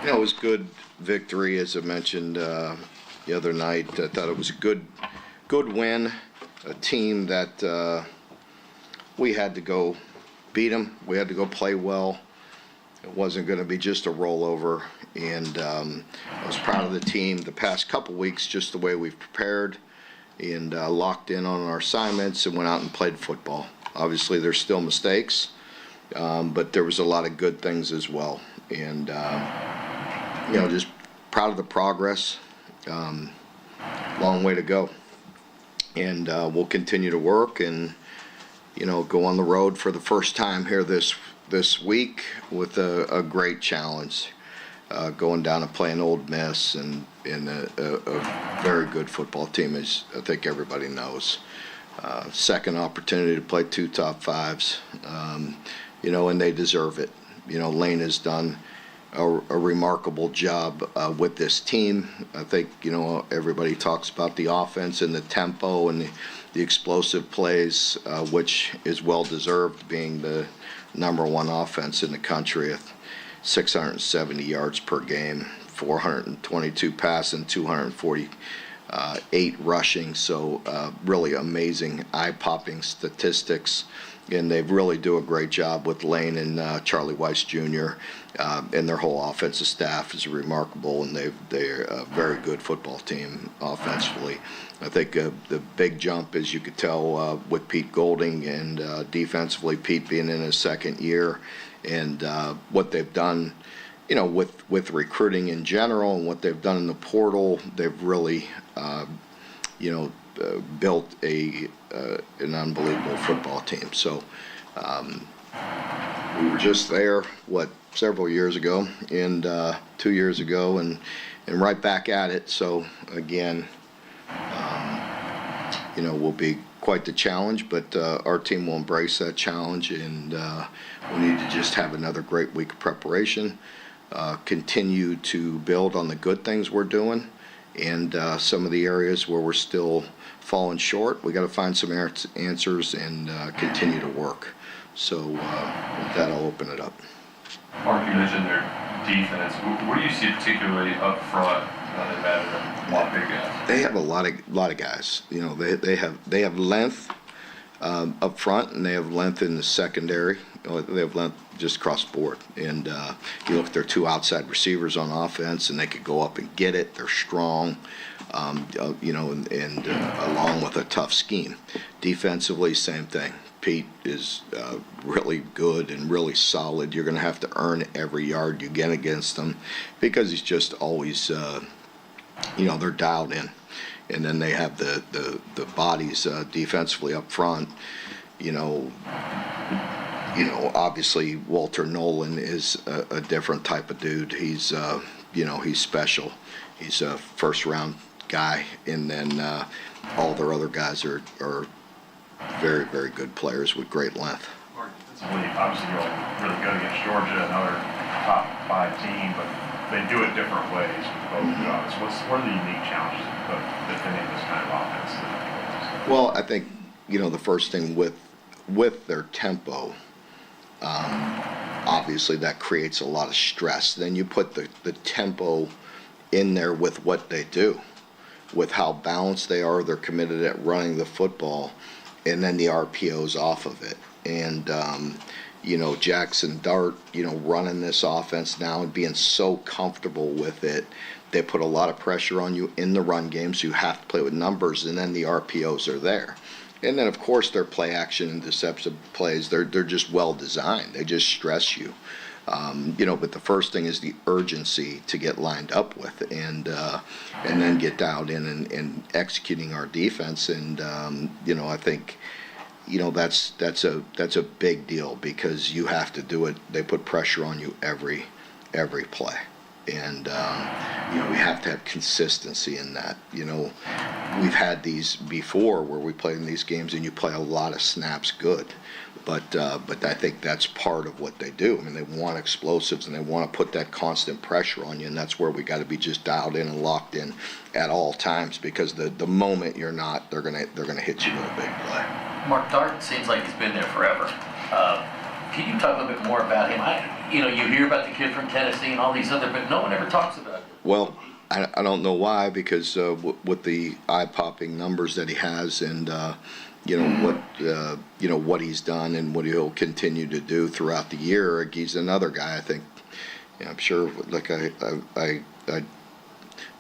It was good victory, as I mentioned the other night. I thought it was a good win. A team that we had to go beat them. We had to go play well. It wasn't going to be just a rollover. And I was proud of the team the past couple weeks, just the way we've prepared and locked in on our assignments and went out and played football. Obviously, there's still mistakes, but there was a lot of good things as well. And just proud of the progress. Long way to go. And we'll continue to work and, go on the road for the first time here this week with a great challenge. Going down and playing Old Miss and a very good football team, as I think everybody knows. Second opportunity to play two top fives, and they deserve it. Lane has done a remarkable job with this team. I think, everybody talks about the offense and the tempo and the explosive plays, which is well-deserved, being the number one offense in the country at 670 yards per game, 422 passing, 248 rushing. So really amazing, eye-popping statistics. And they really do a great job with Lane and Charlie Weiss Jr. And their whole offensive staff is remarkable, and they're a very good football team offensively. I think the big jump, as you could tell, with Pete Golding, and defensively, Pete being in his second year, and what they've done, with recruiting in general, and what they've done in the portal, they've really, built an unbelievable football team. So we were just there, several years ago, and 2 years ago, and right back at it. So again, will be quite the challenge, but our team will embrace that challenge, and we need to just have another great week of preparation, continue to build on the good things we're doing, and some of the areas where we're still falling short, we got to find some answers and continue to work. So with that, I'll open it up. Mark, you mentioned their defense. What do you see particularly up front that matter? A lot of big guys. They have a lot of guys. They have length up front, and they have length in the secondary. They have length just across the board. And you look at their two outside receivers on offense, and they could go up and get it. They're strong, and along with a tough scheme. Defensively, same thing. Pete is really good and really solid. You're going to have to earn every yard you get against him, because he's just always, they're dialed in. And then they have the bodies defensively up front. Obviously Walter Nolan is a different type of dude. He's, he's special. He's a first-round guy, and then all their other guys are very, very good players with great length. Obviously, you're really good against Georgia, another top 5 team, but they do it different ways with both guys. What are the unique challenges of defending this kind of offense? Well, I think, the first thing with their tempo, obviously that creates a lot of stress. Then you put the tempo in there with what they do, with how balanced they are. They're committed at running the football, and then the RPOs off of it. And, Jackson Dart, running this offense now and being so comfortable with it, they put a lot of pressure on you in the run game, so you have to play with numbers, and then the RPOs are there. And then, of course, their play action and deceptive plays, they're just well designed. They just stress you. But the first thing is the urgency to get lined up with, and then get dialed in and executing our defense. And I think that's a big deal, because you have to do it. They put pressure on you every play, and we have to have consistency in that. We've had these before where we played in these games and you play a lot of snaps good. But I think that's part of what they do. I mean, they want explosives, and they want to put that constant pressure on you, and that's where we got to be just dialed in and locked in at all times, because the moment you're not, they're gonna hit you with a big play. Mark, Dart seems like he's been there forever. Can you talk a little bit more about him? you hear about the kid from Tennessee and all these other, but no one ever talks about it. Well, I don't know why, because with the eye-popping numbers that he has, and what he's done and what he'll continue to do throughout the year, he's another guy. I think, I'm sure. Like I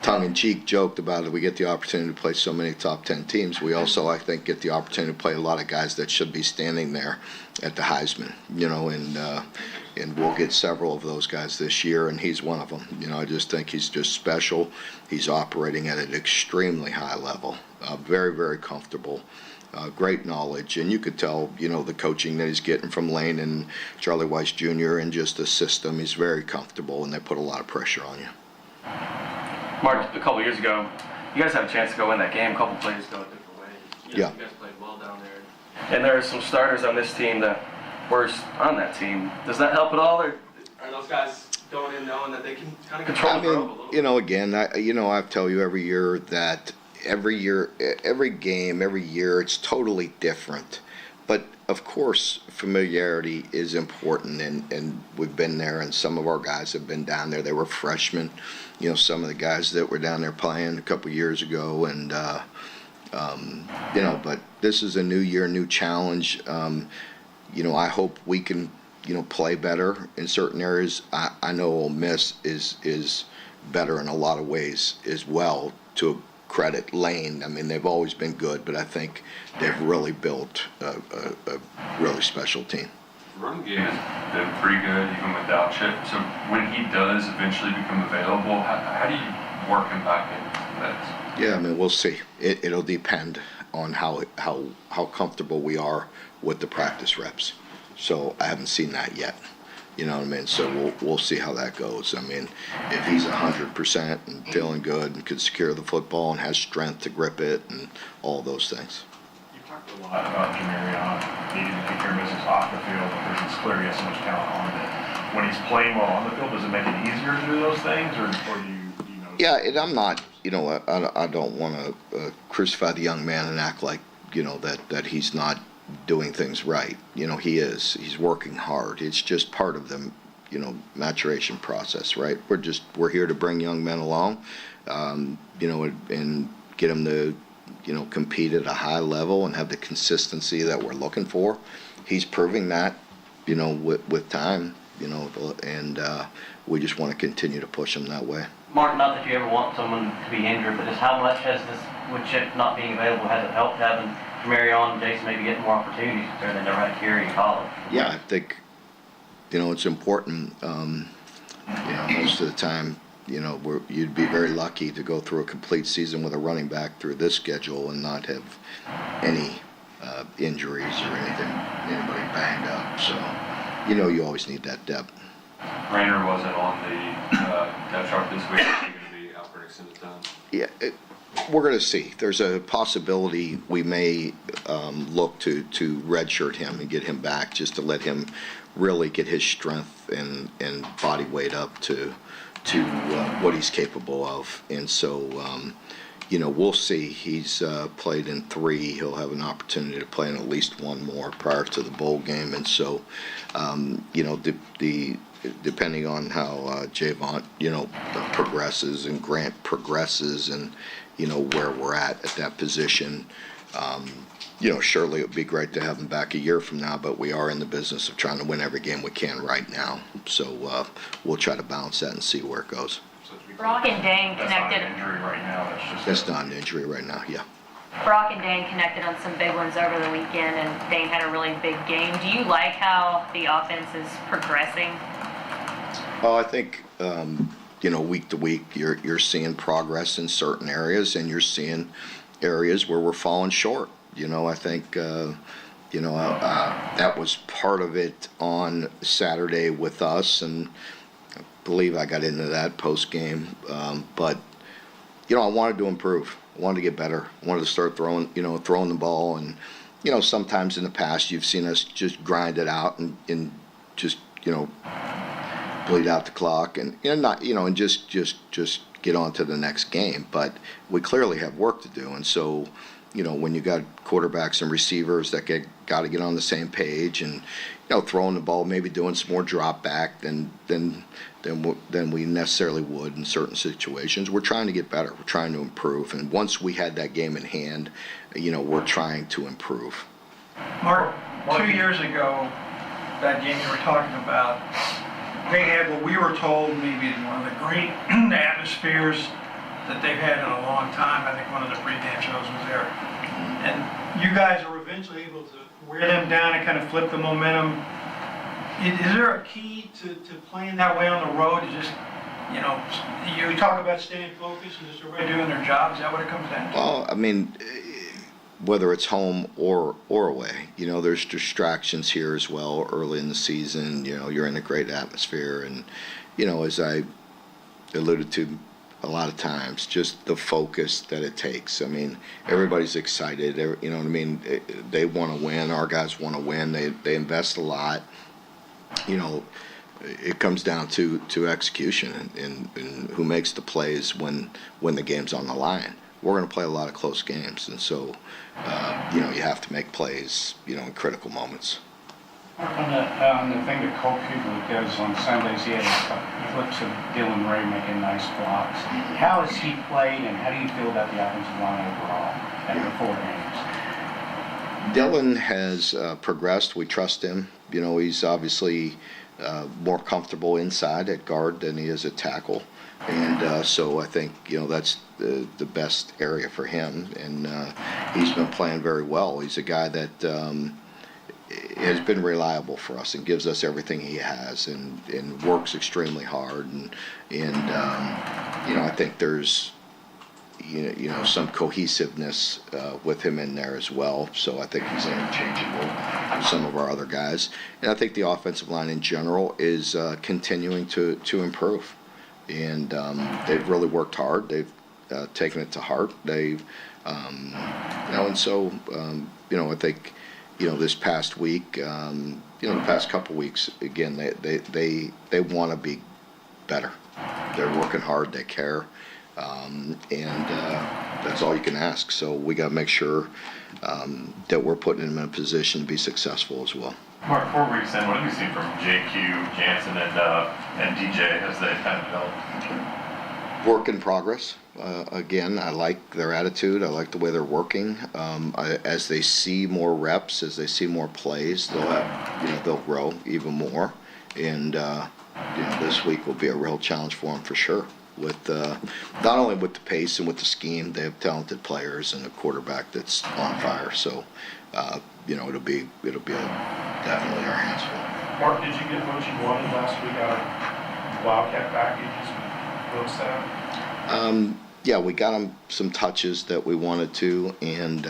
tongue-in-cheek joked about it. We get the opportunity to play so many top 10 teams. We also, I think, get the opportunity to play a lot of guys that should be standing there at the Heisman. And we'll get several of those guys this year, and he's one of them. I just think he's just special. He's operating at an extremely high level, very, very comfortable, great knowledge, and you could tell, the coaching that he's getting from Lane and Charlie Weiss Jr. and just the system. He's very comfortable, and they put a lot of pressure on you. Mark, a couple years ago, you guys had a chance to go in that game. A couple plays go a different way. Yeah. You guys played well down there. And there are some starters on this team that were on that team. Does that help at all, or are those guys going in knowing that they can kind of control the rope a little bit? Again, I tell you every year that every game, every year, it's totally different. But of course, familiarity is important, and we've been there, and some of our guys have been down there. They were freshmen, some of the guys that were down there playing a couple years ago, and but this is a new year, new challenge. I hope we can, play better in certain areas. I know Ole Miss is better in a lot of ways as well, to credit Lane. I mean, they've always been good, but I think they've really built a really special team. Run game has been pretty good even without Chip. So when he does eventually become available, how do you work him back into that? Yeah, I mean, we'll see. It'll depend on how comfortable we are with the practice reps. So I haven't seen that yet. You know what I mean? So we'll see how that goes. I mean, if he's 100% and feeling good and can secure the football and has strength to grip it and all those things. You talked a lot about Jamarion needing to take care of business off the field because it's clear he has so much talent on it. When he's playing well on the field, does it make it easier to do those things, or do you know? Yeah, and I'm not. I don't want to crucify the young man and act like that he's not doing things right. He is. He's working hard. It's just part of the maturation process, right? We're here to bring young men along, and get them to compete at a high level and have the consistency that we're looking for. He's proving that with time, and we just want to continue to push him that way. Mark, not that you ever want someone to be injured, but just how much has this, with Chip not being available, has it helped having Jamarion and Jason maybe getting more opportunities there they never had to carry in college? Yeah, I think, it's important. Most of the time, you'd be very lucky to go through a complete season with a running back through this schedule and not have any injuries or anybody banged up. So, you always need that depth. Rainer wasn't on the depth chart this week. Is he going to be out for an extended time? Yeah, we're going to see. There's a possibility we may look to redshirt him and get him back, just to let him really get his strength and body weight up to what he's capable of. And so, we'll see. He's played in 3. He'll have an opportunity to play in at least one more prior to the bowl game. And so, depending on how Javon, progresses and Grant progresses and, where we're at that position, surely it would be great to have him back a year from now, but we are in the business of trying to win every game we can right now. So we'll try to balance that and see where it goes. Brock and Dane That's not connected. an injury right now. That's not an injury right now, yeah. Brock and Dane connected on some big ones over the weekend, and Dane had a really big game. Do you like how the offense is progressing? Well, I think, week to week, you're seeing progress in certain areas, and you're seeing areas where we're falling short. I think, that was part of it on Saturday with us, and I believe I got into that post game. But, I wanted to improve. I wanted to get better. I wanted to start throwing the ball. And, sometimes in the past you've seen us just grind it out and just, bleed out the clock and and just get on to the next game. But we clearly have work to do. And so, when you got quarterbacks and receivers that got to get on the same page, and throwing the ball, maybe doing some more drop back than we necessarily would in certain situations. We're trying to get better. We're trying to improve. And once we had that game in hand, we're trying to improve. Mark, 2 years ago, that game you were talking about, they had what we were told maybe one of the great atmospheres that they've had in a long time. I think one of the pregame shows was there. And you guys were eventually able to wear them down and kind of flip the momentum. Is there a key to playing that way on the road? To just, you talk about staying focused and just everybody doing their job. Is that what it comes down to? Well, I mean, whether it's home or away, there's distractions here as well early in the season. You're in a great atmosphere, and as I alluded to a lot of times, just the focus that it takes. I mean, everybody's excited. You know what I mean? They want to win. Our guys want to win. They invest a lot. It comes down to execution and who makes the plays when the game's on the line. We're going to play a lot of close games, and so you have to make plays in critical moments. On the thing that Cole Kubelik does on Sundays, he has clips of Dylan Ray making nice blocks. How has he played, and how do you feel about the offensive line overall after 4 games? Dylan has progressed. We trust him. He's obviously more comfortable inside at guard than he is at tackle. And so I think, that's the best area for him. And he's been playing very well. He's a guy that has been reliable for us and gives us everything he has and works extremely hard. And I think there's, some cohesiveness with him in there as well. So I think he's interchangeable with some of our other guys. And I think the offensive line in general is continuing to improve. And they've really worked hard. They've taken it to heart. They've, and so, I think, this past week, the past couple weeks, again, they want to be better. They're working hard. They care. And that's all you can ask. So we got to make sure that we're putting them in a position to be successful as well. Mark, 4 weeks in, what have you seen from JQ, Jansen, and DJ as they kind of develop? Work in progress. Again, I like their attitude. I like the way they're working. As they see more reps, as they see more plays, they'll grow even more. And this week will be a real challenge for them for sure. With not only with the pace and with the scheme, they have talented players and a quarterback that's on fire. So, it'll be definitely our hands full. Mark, did you get what you wanted last week out of Wildcat packages with Will Staff? Yeah, we got him some touches that we wanted to, and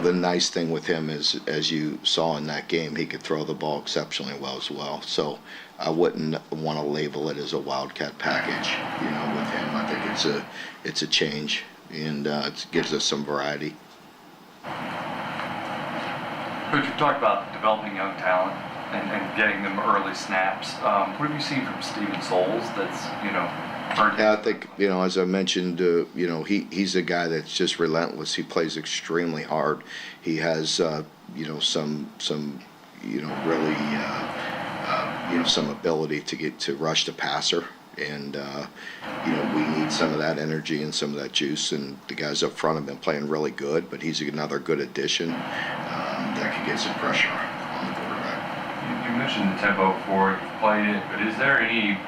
the nice thing with him is, as you saw in that game, he could throw the ball exceptionally well as well. So I wouldn't want to label it as a Wildcat package, with him. I think it's a change, and it gives us some variety. Coach, you talked about developing young talent and getting them early snaps. What have you seen from Steven Souls that's, Yeah, I think, as I mentioned, he's a guy that's just relentless. He plays extremely hard. He has, some really, some ability to rush the passer. And, we need some of that energy and some of that juice. And the guys up front have been playing really good, but he's another good addition that could get some pressure on the quarterback. You mentioned the tempo before, you've played it, but is there any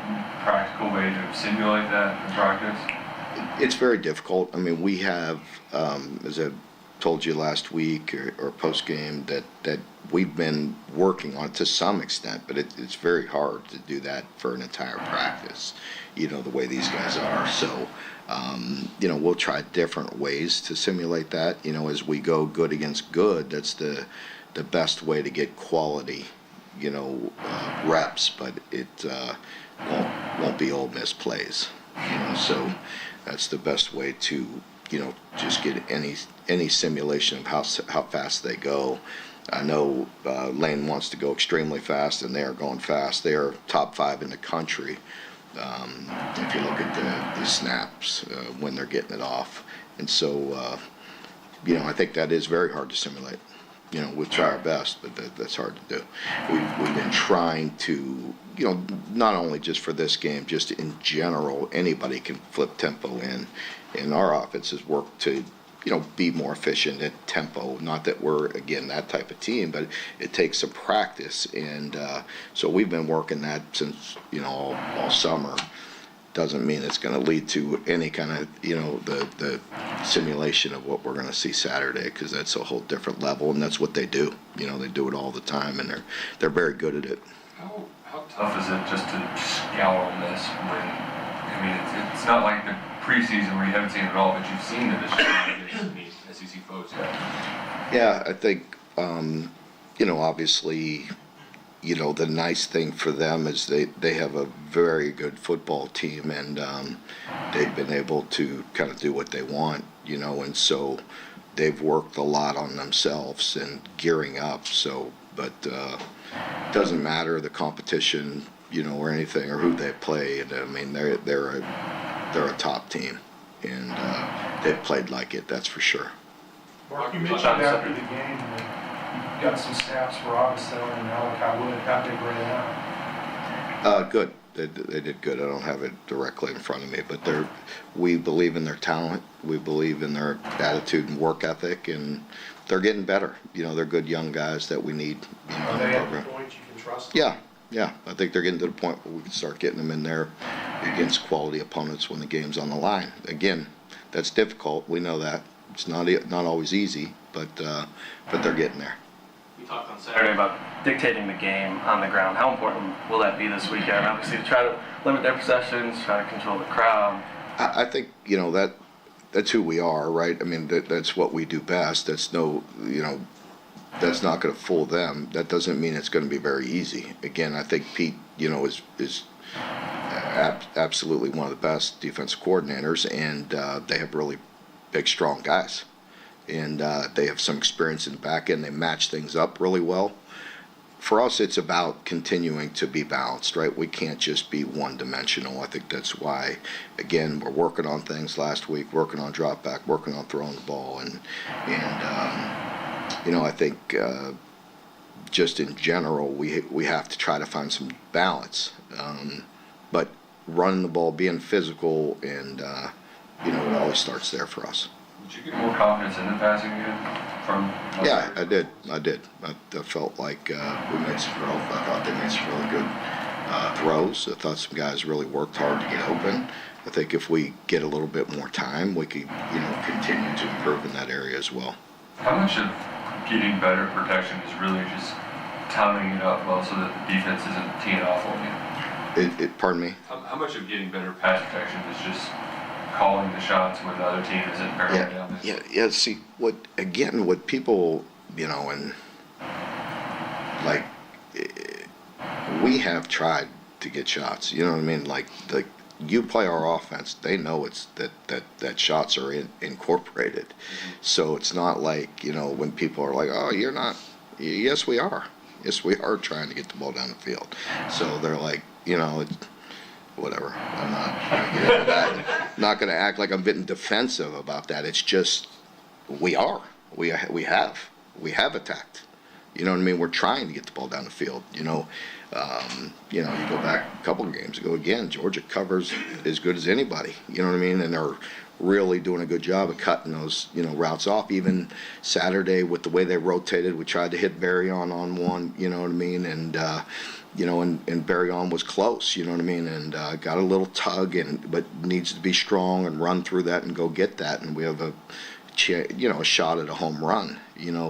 practical way to simulate that in practice? It's very difficult. I mean, we have, as I told you last week or post game, that we've been working on it to some extent, but it's very hard to do that for an entire practice, the way these guys are. So, we'll try different ways to simulate that. As we go good against good, that's the best way to get quality, reps, but it won't be Ole Miss plays. So that's the best way to, just get any simulation of how fast they go. I know Lane wants to go extremely fast, and they are going fast. They are top 5 in the country. If you look at the snaps when they're getting it off, and so I think that is very hard to simulate. We'll try our best, but that's hard to do. We've been trying to, not only just for this game, just in general, anybody can flip tempo in. And our offense has worked to, be more efficient at tempo. Not that we're, again, that type of team, but it takes some practice. And so we've been working that since, all summer. Doesn't mean it's going to lead to any kind of, the simulation of what we're going to see Saturday, because that's a whole different level, and that's what they do. They do it all the time, and they're very good at it. How tough is it just to scout on this when, it's not like the preseason where you haven't seen it all, but you've seen it against SEC folks. Yeah, I think, obviously, the nice thing for them is they have a very good football team, and they've been able to kind of do what they want, and so they've worked a lot on themselves and gearing up. So, but it doesn't matter the competition, or anything, or who they play. And they're a top team, and they've played like it. That's for sure. Mark, you mentioned after the game that you got some snaps for Augustin and Malachi Wood. How'd they bring it out? Good. They did good. I don't have it directly in front of me, but we believe in their talent. We believe in their attitude and work ethic, and they're getting better. They're good young guys that we need in Are the they program. at the point you can trust them? Yeah. I think they're getting to the point where we can start getting them in there against quality opponents when the game's on the line. Again, that's difficult. We know that. It's not always easy, but they're getting there. We talked on Saturday about dictating the game on the ground. How important will that be this weekend? Obviously, to try to limit their possessions, try to control the crowd. I think that's who we are, right? That's what we do best. That's that's not going to fool them. That doesn't mean it's going to be very easy. Again, I think Pete, is absolutely one of the best defensive coordinators, and they have really big, strong guys. And they have some experience in the back end. They match things up really well. For us, it's about continuing to be balanced, right? We can't just be one-dimensional. I think that's why, again, we're working on things last week, working on drop back, working on throwing the ball, and I think just in general, we have to try to find some balance. But running the ball, being physical, and it always starts there for us. Did you get more confidence in the passing game from? Yeah, I did. I felt like we made some growth. I thought they made some really good throws. I thought some guys really worked hard to get open. I think if we get a little bit more time, we could, continue to improve in that area as well. How much of getting better protection is really just timing it up well so that the defense isn't teeing off on you? Pardon me? How much of getting better pass protection is just calling the shots when the other team isn't barreling down there? Yeah. See, what people, and we have tried to get shots. You know what I mean? Like you play our offense, they know it's that shots are incorporated. Mm-hmm. So it's not like, when people are like, oh, you're not. Yes, we are. Yes, we are trying to get the ball down the field. So they're like, whatever. I'm not going to act like I'm getting defensive about that. It's just we have attacked. You know what I mean? We're trying to get the ball down the field. You go back a couple of games ago. Again, Georgia covers as good as anybody. You know what I mean? And they're really doing a good job of cutting those routes off. Even Saturday with the way they rotated, we tried to hit Barry on one. You know what I mean? And and Barry on was close, you know what I mean, and got a little tug, but needs to be strong and run through that and go get that, and we have a shot at a home run,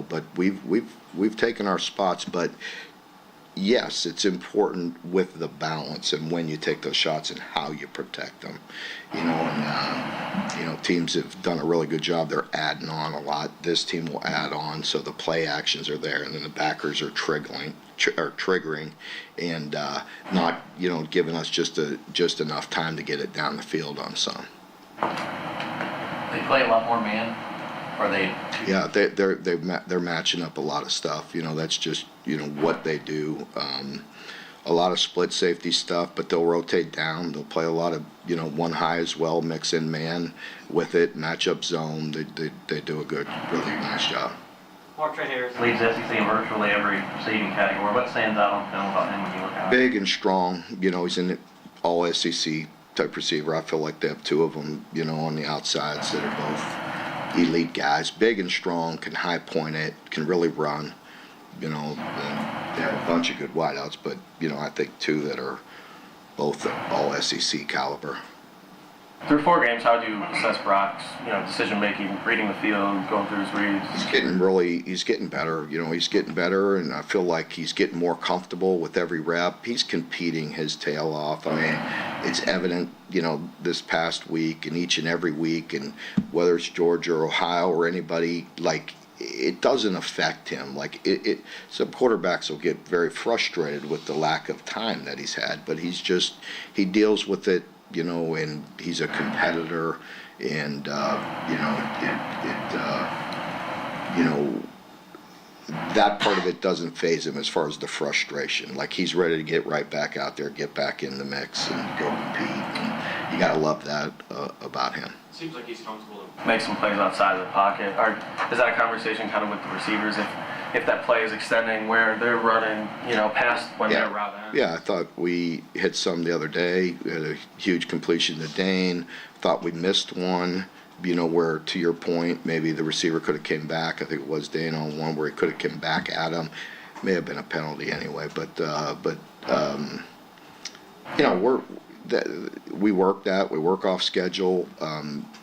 but we've taken our spots, but yes, it's important with the balance and when you take those shots and how you protect them, teams have done a really good job. They're adding on a lot. This team will add on, so the play actions are there, and then the backers are triggering, and not giving us just enough time to get it down the field on some. They play a lot more man, or they? Yeah, they're matching up a lot of stuff. That's just what they do. A lot of split safety stuff, but they'll rotate down. They'll play a lot of one high as well, mix in man with it, match up zone. They do a really nice job. Mark Trey Harris leads SEC in virtually every receiving category. What stands out on film about him when you look at him? Big and strong. He's an all SEC type receiver. I feel like they have two of them, on the outsides that are both elite guys. Big and strong, can high point it, can really run. They have a bunch of good wideouts, but, I think two that are both all SEC caliber. Through 4 games, how do you assess Brock's, decision making, reading the field, going through his reads? He's getting better. He's getting better, and I feel like he's getting more comfortable with every rep. He's competing his tail off. I mean, it's evident, this past week and each and every week, and whether it's Georgia or Ohio or anybody, it doesn't affect him. Some quarterbacks will get very frustrated with the lack of time that he's had, but he deals with it. And he's a competitor, and that part of it doesn't faze him as far as the frustration. He's ready to get right back out there, get back in the mix, and go compete. And you gotta love that about him. Seems like he's comfortable to make some plays outside of the pocket. Is that a conversation kind of with the receivers if that play is extending where they're running, past when they're route end? Yeah, I thought we hit some the other day. We had a huge completion to Dane. Thought we missed one, where, to your point, maybe the receiver could have came back. I think it was Dane on one where he could have come back at him. May have been a penalty anyway, but we work that. We work off schedule.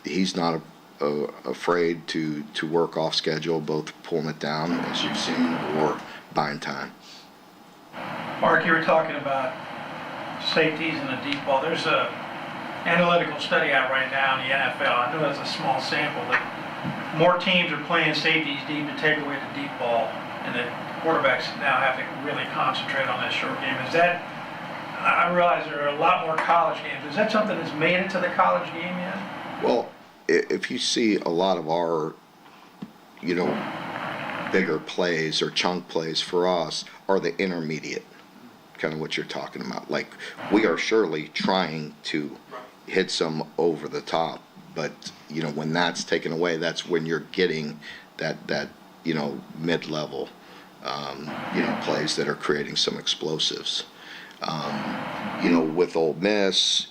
He's not afraid to work off schedule, both pulling it down, as you've seen, or buying time. Mark, you were talking about safeties in the deep ball. There's a analytical study out right now in the NFL. I know that's a small sample, but more teams are playing safeties deep to take away the deep ball, and the quarterbacks now have to really concentrate on that short game. I realize there are a lot more college games. Is that something that's made it to the college game yet? Well, if you see a lot of our, bigger plays or chunk plays for us are the intermediate, kind of what you're talking about. We are surely trying to hit some over the top, but, when that's taken away, that's when you're getting that mid-level, plays that are creating some explosives. With Ole Miss,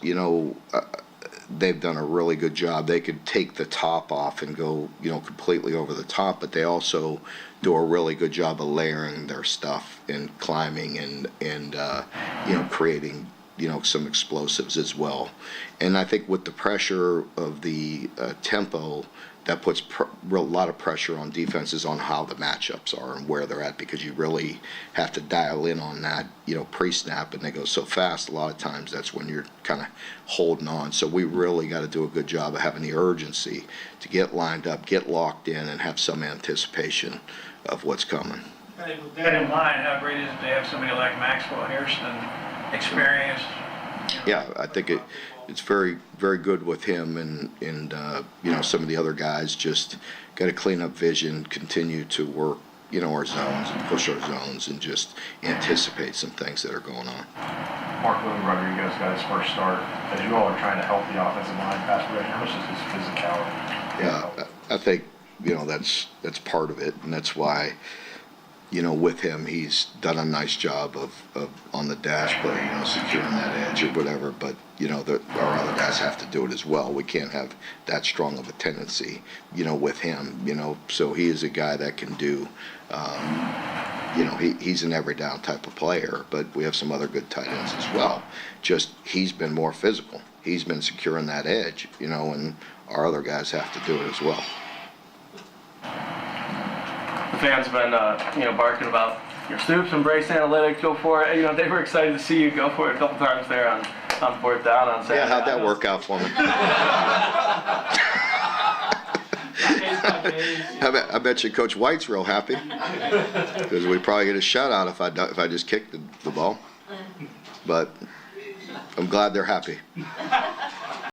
they've done a really good job. They could take the top off and go, completely over the top, but they also do a really good job of layering their stuff and climbing and creating, some explosives as well. And I think with the pressure of the tempo, that puts a lot of pressure on defenses on how the matchups are and where they're at, because you really have to dial in on that, pre-snap, and they go so fast. A lot of times that's when you're kind of holding on. So we really got to do a good job of having the urgency to get lined up, get locked in, and have some anticipation of what's coming. With that in mind, how great is it to have somebody like Maxwell Hairston, experienced? Yeah, I think it's very, very good with him, and some of the other guys just got to clean up vision, continue to work, our zones and push our zones, and just anticipate some things that are going on. Mark Lou Rodriguez got his first start. As you all are trying to help the offensive line pass protection, how much is his physicality? Yeah, I think that's part of it, and that's why. With him, he's done a nice job of on the dash play, securing that edge or whatever. But our other guys have to do it as well. We can't have that strong of a tendency, with him. So he is a guy that can do. He's an every down type of player. But we have some other good tight ends as well. Just he's been more physical. He's been securing that edge, and our other guys have to do it as well. The fans have been, barking about your Stoops, embrace analytics, go for it. They were excited to see you go for it a couple times there on 4th down on Saturday. Yeah, how'd that work out for me? I bet you Coach White's real happy, because we probably get a shutout if I just kicked the ball. But I'm glad they're happy.